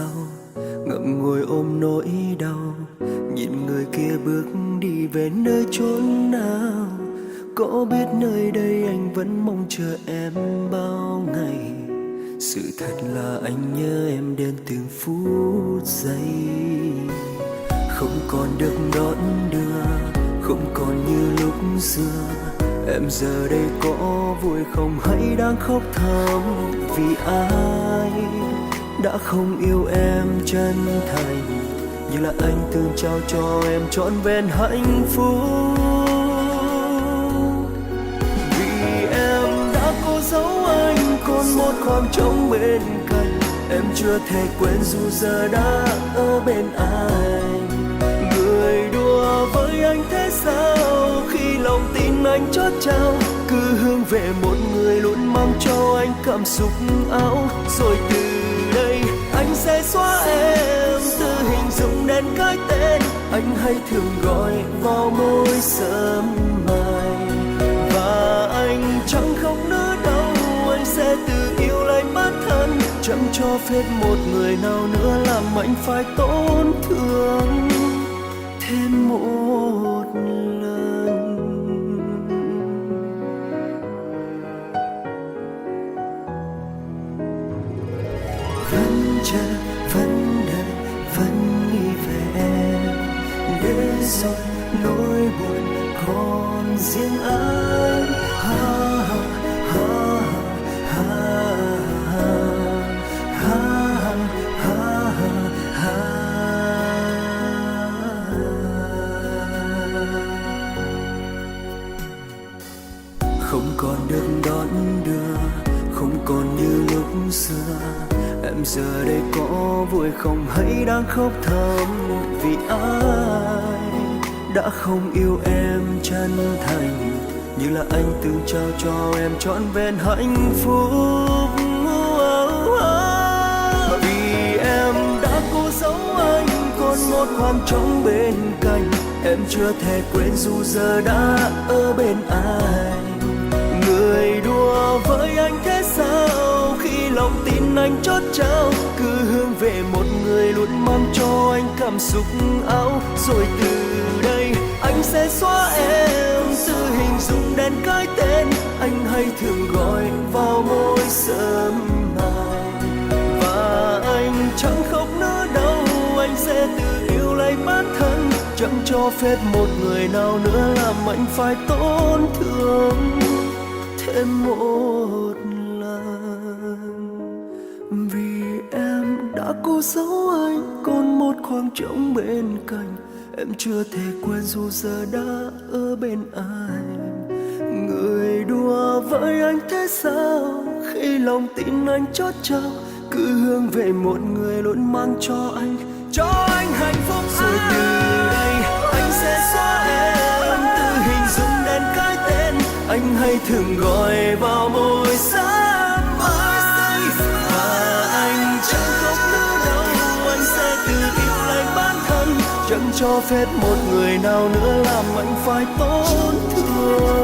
sau, ngậm ngùi ôm nỗi đau, nhìn người kia bước đi về nơi chốn nào. Có biết nơi đây anh vẫn mong chờ em bao ngày. Sự thật là anh nhớ em đến từng phút giây. Không còn được đón đưa, không còn như lúc xưa. Em giờ đây có vui không hay đang khóc thầm, vì ai đã không yêu em chân thành như là anh từng trao cho em trọn vẹn hạnh phúc. Vì em đã cố giấu anh còn một khoảng trống bên cạnh, em chưa thể quên dù giờ đã ở bên anh. Người đùa với anh thế sao khi lòng tin anh chót trao, cứ hướng về một người luôn mang cho anh cảm xúc ảo. Rồi từ đây anh sẽ xóa em từ hình dung đến cái tên anh hay thường gọi vào môi sớm mai. Và anh chẳng khóc nữa đâu, anh sẽ tự yêu lại bản thân, chẳng cho phép một người nào nữa làm anh phải tổn thương thêm một lần. Vẫn chờ, vẫn đợi, vẫn nghĩ về em, để rồi nỗi buồn còn riêng anh. Ha ha ha ha ha ha ha. Không còn được đón đưa, không còn như lúc xưa. Em giờ đây có vui không hay đang khóc thầm, vì ai đã không yêu em chân thành như là anh từng trao cho em trọn vẹn hạnh phúc. Vì em đã cố giấu anh còn một khoảng trống bên cạnh, em chưa thể quên dù giờ đã ở bên anh. Người đùa với anh thế sao khi lòng tin anh chót trao, cứ hướng về một người luôn mang cho anh cảm xúc ảo. Rồi từ đây anh sẽ xóa em từ hình dung đến cái tên anh hay thường gọi vào môi sớm mai. Và anh chẳng khóc nữa đâu, anh sẽ tự yêu lại bản thân, chẳng cho phép một người nào nữa làm anh phải tổn thương thêm một lần. Vì em đã cố giấu anh còn một khoảng trống bên cạnh, em chưa thể quên dù giờ đã ở bên anh. Người đùa với anh thế sao khi lòng tin anh chót trao, cứ hướng về một người luôn mang cho anh hạnh phúc. Rồi từ đây anh sẽ xóa em từ hình dung đến cái tên anh hay thường gọi vào môi sớm mai. Và anh chẳng khóc nữa đâu, anh sẽ tự yêu lại bản thân, chẳng cho phép một người nào nữa làm anh phải tổn thương.